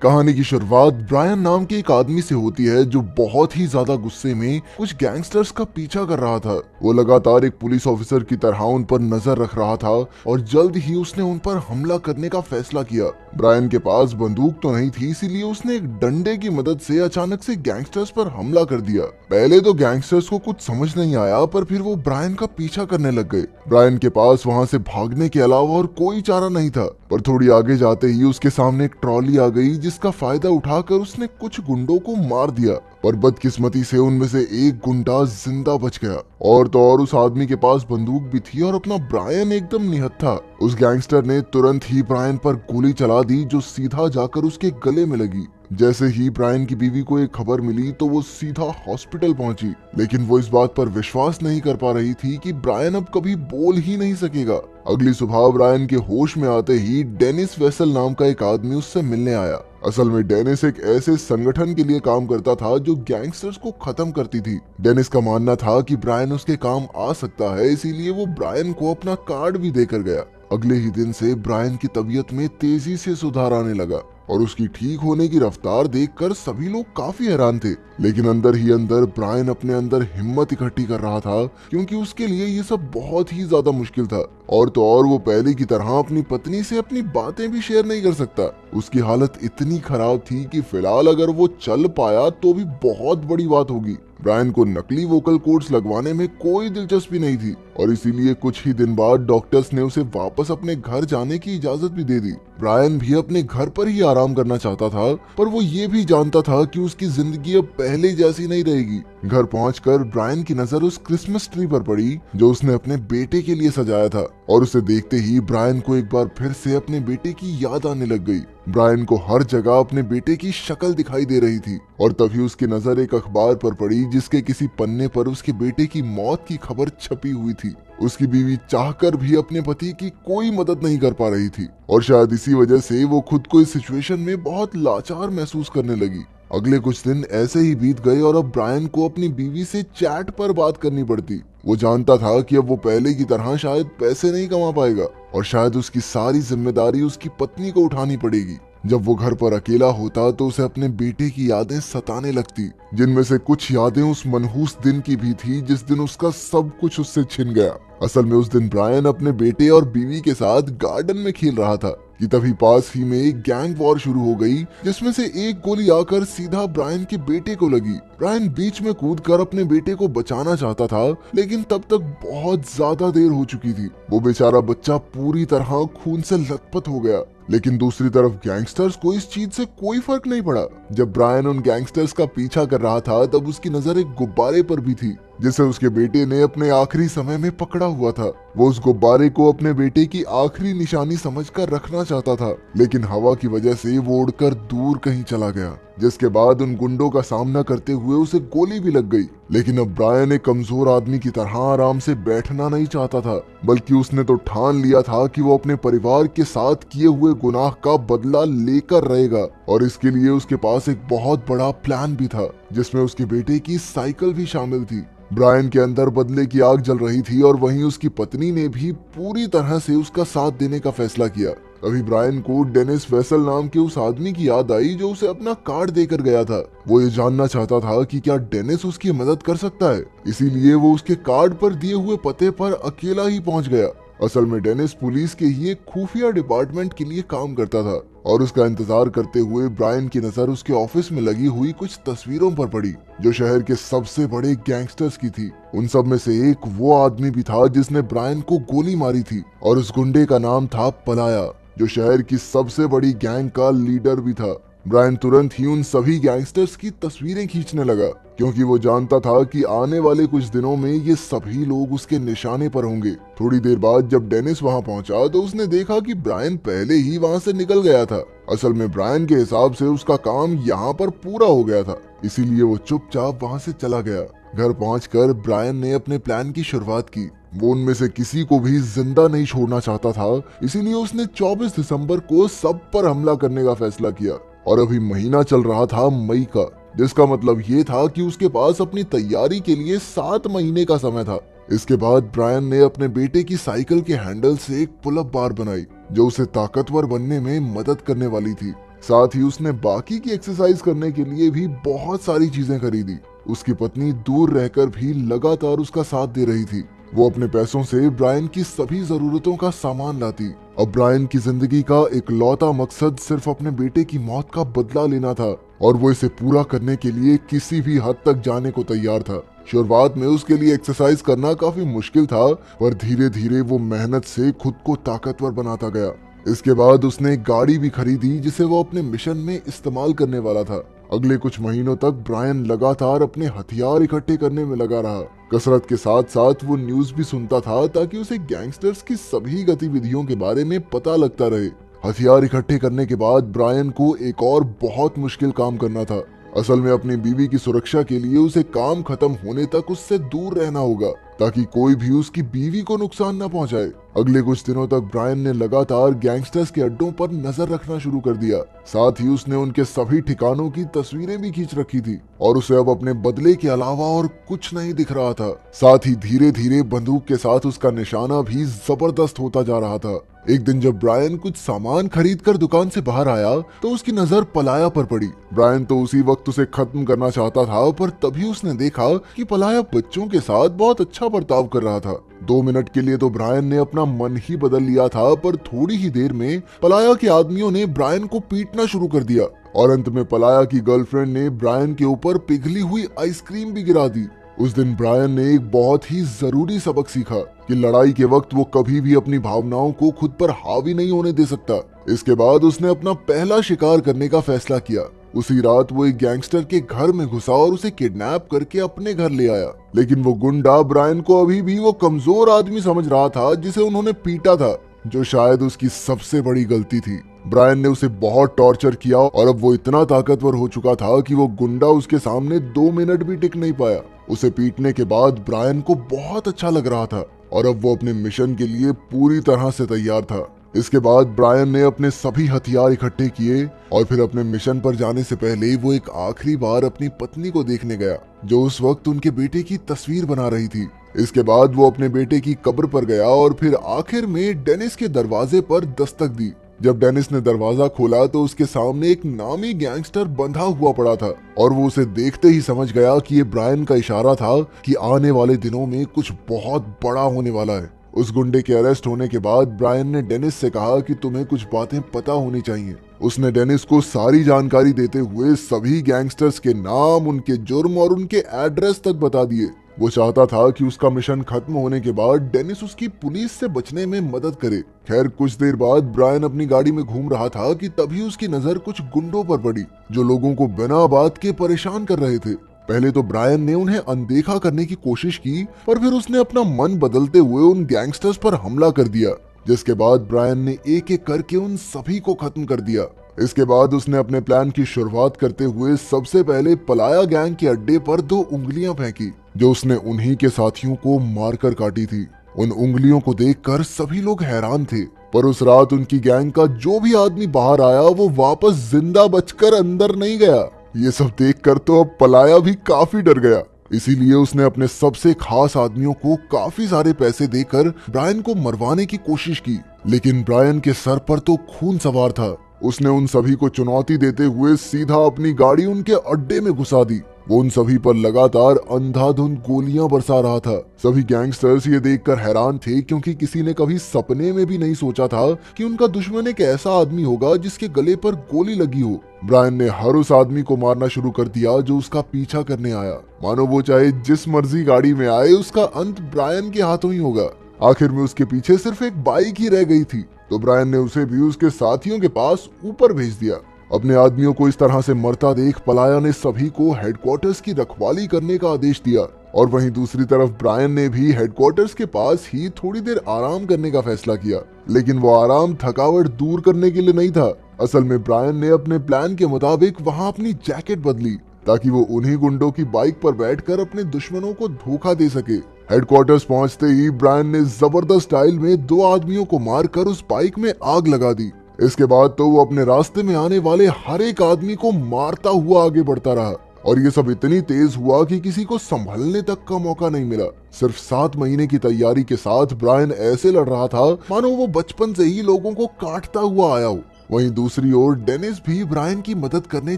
कहानी की शुरुआत ब्रायन नाम के एक आदमी से होती है जो बहुत ही ज्यादा गुस्से में कुछ गैंगस्टर्स का पीछा कर रहा था। वो लगातार एक पुलिस ऑफिसर की तरह उन पर नजर रख रहा था और जल्द ही उसने उन पर हमला करने का फैसला किया। ब्रायन के पास बंदूक तो नहीं थी, इसीलिए उसने एक डंडे की मदद से अचानक से गैंगस्टर्स पर हमला कर दिया। पहले तो गैंगस्टर्स को कुछ समझ नहीं आया, पर फिर वो ब्रायन का पीछा करने लग गए। ब्रायन के पास वहां से भागने के अलावा और कोई चारा नहीं था, पर थोड़ी आगे जाते ही उसके सामने एक ट्रॉली आ गई, जिसका फायदा उठाकर उसने कुछ गुंडों को मार दिया। पर बदकिस्मती से उनमें से एक गुंडा जिंदा बच गया। और तो और उस आदमी के पास बंदूक भी थी और अपना ब्रायन एकदम निहत्था था। उस गैंगस्टर ने तुरंत ही ब्रायन पर गोली चला दी, जो सीधा जाकर उसके गले में लगी। जैसे ही ब्रायन की बीवी को एक खबर मिली तो वो सीधा हॉस्पिटल पहुंची, लेकिन वो इस बात पर विश्वास नहीं कर पा रही थी कि ब्रायन अब कभी बोल ही नहीं सकेगा। अगली सुबह ब्रायन के होश में आते ही डेनिस वेसल नाम का एक आदमी उससे मिलने आया। असल में डेनिस एक ऐसे संगठन के लिए काम करता था जो गैंगस्टर्स को खत्म करती थी। डेनिस का मानना था कि ब्रायन उसके काम आ सकता है, इसीलिए वो ब्रायन को अपना कार्ड भी देकर गया। अगले ही दिन से ब्रायन की तबीयत में तेजी से सुधार आने लगा और उसकी ठीक होने की रफ्तार देखकर सभी लोग काफी हैरान थे। लेकिन अंदर ही अंदर ब्रायन अपने अंदर हिम्मत इकट्ठी कर रहा था, क्योंकि उसके लिए ये सब बहुत ही ज्यादा मुश्किल था। और तो और वो पहले की तरह अपनी पत्नी से अपनी बातें भी शेयर नहीं कर सकता। उसकी हालत इतनी खराब थी कि फिलहाल अगर वो चल पाया तो भी बहुत बड़ी बात होगी। ब्रायन को नकली वोकल कोर्ड्स लगवाने में कोई दिलचस्पी नहीं थी और इसीलिए कुछ ही दिन बाद डॉक्टर्स ने उसे वापस अपने घर जाने की इजाजत भी दे दी। ब्रायन भी अपने घर पर ही आराम करना चाहता था, पर वो ये भी जानता था कि उसकी जिंदगी अब पहले जैसी नहीं रहेगी। घर पहुंचकर ब्रायन की नजर उस क्रिसमस ट्री पर पड़ी जो उसने अपने बेटे के लिए सजाया था, और उसे देखते ही ब्रायन को एक बार फिर से अपने बेटे की याद आने लग गई। ब्रायन को हर जगह अपने बेटे की शक्ल दिखाई दे रही थी और तभी उसकी नजर एक अखबार पर पड़ी, जिसके किसी पन्ने पर उसके बेटे की मौत की खबर छपी हुई थी। उसकी बीवी चाहकर भी अपने पति की कोई मदद नहीं कर पा रही थी और शायद इसी वजह से वो खुद को इस सिचुएशन में बहुत लाचार महसूस करने लगी। अगले कुछ दिन ऐसे ही बीत गए और अब ब्रायन को अपनी बीवी से चैट पर बात करनी पड़ती। वो जानता था कि अब वो पहले की तरह शायद पैसे नहीं कमा पाएगा और शायद उसकी सारी जिम्मेदारी उसकी पत्नी को उठानी पड़ेगी। जब वो घर पर अकेला होता तो उसे अपने बेटे की यादें सताने लगती, जिनमें से कुछ यादें उस मनहूस दिन की भी थी जिस दिन उसका सब कुछ उससे छिन गया। असल में उस दिन ब्रायन अपने बेटे और बीवी के साथ गार्डन में खेल रहा था कि तभी पास ही में एक गैंग वॉर शुरू हो गई, जिसमें से एक गोली आकर सीधा ब्रायन के बेटे को लगी। ब्रायन बीच में कूदकर अपने बेटे को बचाना चाहता था, लेकिन तब तक बहुत ज्यादा देर हो चुकी थी। वो बेचारा बच्चा पूरी तरह खून से लथपथ हो गया। लेकिन दूसरी तरफ गैंगस्टर्स को इस चीज से कोई फर्क नहीं पड़ा। जब ब्रायन उन गैंगस्टर्स का पीछा कर रहा था तब उसकी नजर एक गुब्बारे पर भी थी, जिसे उसके बेटे ने अपने आखिरी समय में पकड़ा हुआ था। वो उस गुब्बारे को अपने बेटे की आखिरी निशानी समझकर रखना चाहता था, लेकिन हवा की वजह से वो उड़कर दूर कहीं चला गया, जिसके बाद उन गुंडों का सामना करते हुए उसे गोली भी लग गई। लेकिन अब ब्रायन एक कमजोर आदमी की तरह आराम से बैठना नहीं चाहता था, बल्कि उसने तो ठान लिया था कि वो अपने परिवार के साथ किए हुए गुनाह का बदला लेकर रहेगा। और इसके लिए उसके पास एक बहुत बड़ा प्लान भी था, जिसमें उसके बेटे की साइकिल भी शामिल थी। ब्रायन के अंदर बदले की आग जल रही थी और वहीं उसकी पत्नी ने भी पूरी तरह से उसका साथ देने का फैसला किया। अभी ब्रायन को डेनिस वेसल नाम के उस आदमी की याद आई जो उसे अपना कार्ड देकर गया था। वो ये जानना चाहता था कि क्या डेनिस उसकी मदद कर सकता है, इसीलिए वो उसके कार्ड पर दिए हुए पते पर अकेला ही पहुंच गया। असल में डेनिस पुलिस के ही एक खुफिया डिपार्टमेंट के लिए काम करता था और उसका इंतजार करते हुए ब्रायन की नजर उसके ऑफिस में लगी हुई कुछ तस्वीरों पर पड़ी, जो शहर के सबसे बड़े गैंगस्टर्स की थी। उन सब में से एक वो आदमी भी था जिसने ब्रायन को गोली मारी थी, और उस गुंडे का नाम था पलाया, जो शहर की सबसे बड़ी गैंग का लीडर भी था। ब्रायन तुरंत ही उन सभी गैंगस्टर्स की तस्वीरें खींचने लगा, क्योंकि वो जानता था कि आने वाले कुछ दिनों में ये सभी लोग उसके निशाने पर होंगे। थोड़ी देर बाद जब डेनिस वहां पहुंचा तो उसने देखा कि ब्रायन पहले ही वहां से निकल गया था। असल में ब्रायन के हिसाब से उसका काम यहाँ पर पूरा हो गया था, इसीलिए वो चुपचाप वहां से चला गया। घर पहुंचकर ब्रायन ने अपने प्लान की शुरुआत की। वो उनमें से किसी को भी जिंदा नहीं छोड़ना चाहता था, इसीलिए उसने 24 दिसंबर को सब पर हमला करने का फैसला किया। और अभी महीना चल रहा था मई का, जिसका मतलब ये था कि उसके पास अपनी तैयारी के लिए 7 महीने का समय था। इसके बाद ब्रायन ने अपने बेटे की साइकिल के हैंडल से एक पुल अप बार बनाई, जो उसे ताकतवर बनने में मदद करने वाली थी। साथ ही उसने बाकी की एक्सरसाइज करने के लिए भी बहुत सारी चीजें खरीदी। उसकी पत्नी दूर रहकर भी लगातार उसका साथ दे रही थी। वो अपने पैसों से ब्रायन की सभी जरूरतों का सामान लाती। अब ब्रायन की जिंदगी का इकलौता मकसद सिर्फ अपने बेटे की मौत का बदला लेना था और वो इसे पूरा करने के लिए किसी भी हद तक जाने को तैयार था। शुरुआत में उसके लिए एक्सरसाइज करना काफी मुश्किल था, पर धीरे धीरे वो मेहनत से खुद को ताकतवर बनाता गया। इसके बाद उसने एक गाड़ी भी खरीदी जिसे वो अपने मिशन में इस्तेमाल करने वाला था। अगले कुछ महीनों तक ब्रायन लगातार अपने हथियार इकट्ठे करने में लगा रहा। कसरत के साथ साथ वो न्यूज भी सुनता था ताकि उसे गैंगस्टर्स की सभी गतिविधियों के बारे में पता लगता रहे। हथियार इकट्ठे करने के बाद ब्रायन को एक और बहुत मुश्किल काम करना था। असल में अपनी बीवी की सुरक्षा के लिए उसे काम खत्म होने तक उससे दूर रहना होगा ताकि कोई भी उसकी बीवी को नुकसान न पहुंचाए। अगले कुछ दिनों तक ब्रायन ने लगातार गैंगस्टर्स के अड्डों पर नजर रखना शुरू कर दिया। साथ ही उसने उनके सभी ठिकानों की तस्वीरें भी खींच रखी थी और उसे अब अपने बदले के अलावा और कुछ नहीं दिख रहा था। साथ ही धीरे धीरे बंदूक के साथ उसका निशाना भी जबरदस्त होता जा रहा था। एक दिन जब ब्रायन कुछ सामान खरीद कर दुकान से बाहर आया तो उसकी नजर पलाया पर पड़ी। ब्रायन तो उसी वक्त उसे खत्म करना चाहता था, पर तभी उसने देखा कि पलाया बच्चों के साथ बहुत अच्छा बर्ताव कर रहा था। 2 मिनट के लिए तो ब्रायन ने अपना मन ही बदल लिया था, पर थोड़ी ही देर में पलाया के आदमियों ने ब्रायन को पीटना शुरू कर दिया और अंत में पलाया की गर्लफ्रेंड ने ब्रायन के ऊपर पिघली हुई आइसक्रीम भी गिरा दी। उस दिन ब्रायन ने एक बहुत ही जरूरी सबक सीखा कि लड़ाई के वक्त वो कभी भी अपनी भावनाओं को खुद पर हावी नहीं होने दे सकता। इसके बाद उसने अपना पहला शिकार करने का फैसला किया। उसी रात वो एक गैंगस्टर के घर में घुसा और उसे किडनैप करके अपने घर ले आया। लेकिन वो गुंडा ब्रायन को अभी भी वो कमजोर आदमी समझ रहा था जिसे उन्होंने पीटा था, जो शायद उसकी सबसे बड़ी गलती थी। ब्रायन ने उसे बहुत टॉर्चर किया और अब वो इतना ताकतवर हो चुका था कि वो गुंडा उसके सामने 2 मिनट भी टिक नहीं पाया। उसे पीटने के बाद ब्रायन को बहुत अच्छा लग रहा था और अब वो अपने मिशन के लिए पूरी तरह से तैयार था। इसके बाद ब्रायन ने अपने सभी हथियार इकट्ठे किए और फिर अपने मिशन पर जाने से पहले वो एक आखिरी बार अपनी पत्नी को देखने गया, जो उस वक्त उनके बेटे की तस्वीर बना रही थी। इसके बाद वो अपने बेटे की कब्र पर गया और फिर आखिर में डेनिस के दरवाजे पर दस्तक दी। जब डेनिस ने दरवाजा खोला तो उसके सामने एक नामी गैंगस्टर बंधा हुआ पड़ा था और वो उसे देखते ही समझ गया कि ये ब्रायन का इशारा था कि आने वाले दिनों में कुछ बहुत बड़ा होने वाला है। उस गुंडे के अरेस्ट होने के बाद ब्रायन ने डेनिस से कहा कि तुम्हें कुछ बातें पता होनी चाहिए। उसने डेनिस को सारी जानकारी देते हुए सभी गैंगस्टर्स के नाम, उनके जुर्म और उनके एड्रेस तक बता दिए। वो चाहता था कि उसका मिशन खत्म होने के बाद डेनिस उसकी पुलिस से बचने में मदद करे। खैर, कुछ देर बाद ब्रायन अपनी गाड़ी में घूम रहा था कि तभी उसकी नजर कुछ गुंडों पर पड़ी जो लोगों को बिना बात के परेशान कर रहे थे। पहले तो ब्रायन ने उन्हें अनदेखा करने की कोशिश की, पर फिर उसने अपना मन बदलते हुए उन गैंगस्टर्स पर हमला कर दिया, जिसके बाद ब्रायन ने एक एक करके उन सभी को खत्म कर दिया। इसके बाद उसने अपने प्लान की शुरुआत करते हुए सबसे पहले पलाया गैंग के अड्डे पर 2 उंगलियां फेंकी, जो उसने उन्हीं के साथियों को मारकर काटी थी। उन उंगलियों को देखकर सभी लोग हैरान थे, पर उस रात उनकी गैंग का जो भी आदमी बाहर आया वो वापस जिंदा बचकर अंदर नहीं गया। ये सब देखकर तो अब पलाया भी काफी डर गया। इसीलिए उसने अपने सबसे खास आदमियों को काफी सारे पैसे देकर ब्रायन को मरवाने की कोशिश की, लेकिन ब्रायन के सर पर तो खून सवार था। उसने उन सभी को चुनौती देते हुए सीधा अपनी गाड़ी उनके अड्डे में घुसा दी। वो उन सभी पर लगातार अंधाधुंध गोलियां बरसा रहा था। सभी गैंगस्टर्स ये देखकर हैरान थे, क्योंकि किसी ने कभी सपने में भी नहीं सोचा था कि उनका दुश्मन एक ऐसा आदमी होगा जिसके गले पर गोली लगी हो। ब्रायन ने हर उस आदमी को मारना शुरू कर दिया जो उसका पीछा करने आया। मानो वो चाहे जिस मर्जी गाड़ी में आए, उसका अंत ब्रायन के हाथों ही होगा। आखिर में उसके पीछे सिर्फ एक बाइक ही रह गई थी, तो ब्रायन ने उसे भी उसके साथियों के पास ऊपर भेज दिया। अपने आदमियों को इस तरह से मरता देख पलाया ने सभी को हेडक्वार्टर्स की रखवाली करने का आदेश दिया और वहीं दूसरी तरफ ब्रायन ने भी हेडक्वार्टर्स के पास ही थोड़ी देर आराम करने का फैसला किया। लेकिन वो आराम थकावट दूर करने के लिए नहीं था। असल में ब्रायन ने अपने प्लान के मुताबिक वहां अपनी जैकेट बदली ताकि वो उन्हीं गुंडों की बाइक पर बैठकर अपने दुश्मनों को धोखा दे सके। हेडक्वार्टर्स पहुंचते ही ब्रायन ने जबरदस्त स्टाइल में 2 आदमियों को मारकर उस बाइक में आग लगा दी। इसके बाद तो वो अपने रास्ते में आने वाले हर एक आदमी को मारता हुआ आगे बढ़ता रहा और ये सब इतनी तेज हुआ कि किसी को संभलने तक का मौका नहीं मिला। सिर्फ 7 महीने की तैयारी के साथ ब्रायन ऐसे लड़ रहा था मानो वो बचपन से ही लोगों को काटता हुआ आया हो। वहीं दूसरी ओर डेनिस भी ब्रायन की मदद करने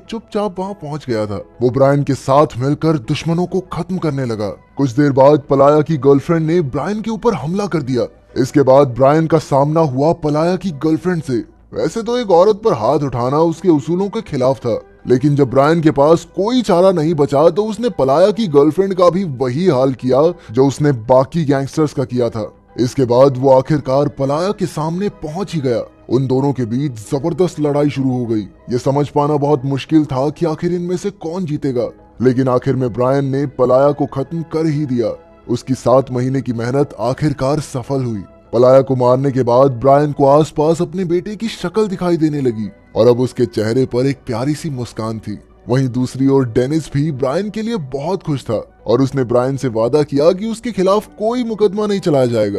चुपचाप वहां पहुंच गया था। वो ब्रायन के साथ मिलकर दुश्मनों को खत्म करने लगा। कुछ देर बाद पलाया की गर्लफ्रेंड ने ब्रायन के ऊपर हमला कर दिया। इसके बाद ब्रायन का सामना हुआ पलाया की गर्लफ्रेंड से। वैसे तो एक औरत पर हाथ उठाना उसके उसूलों के खिलाफ था, लेकिन जब ब्रायन के पास कोई चारा नहीं बचा तो उसने पलाया की गर्लफ्रेंड का भी वही हाल किया जो उसने बाकी गैंगस्टर्स का किया था। इसके बाद वो आखिरकार पलाया के सामने पहुंच ही गया। उन दोनों के बीच जबरदस्त लड़ाई शुरू हो गई। ये समझ पाना बहुत मुश्किल था कि आखिर इनमें से कौन जीतेगा, लेकिन आखिर में ब्रायन ने पलाया को खत्म कर ही दिया। उसकी 7 महीने की मेहनत आखिरकार सफल हुई। पलाया को मारने के बाद ब्रायन को आसपास अपने बेटे की शक्ल दिखाई देने लगी और अब उसके चेहरे पर एक प्यारी सी मुस्कान थी। वहीं दूसरी ओर डेनिस भी ब्रायन के लिए बहुत खुश था और उसने ब्रायन से वादा किया कि उसके खिलाफ कोई मुकदमा नहीं चलाया जाएगा।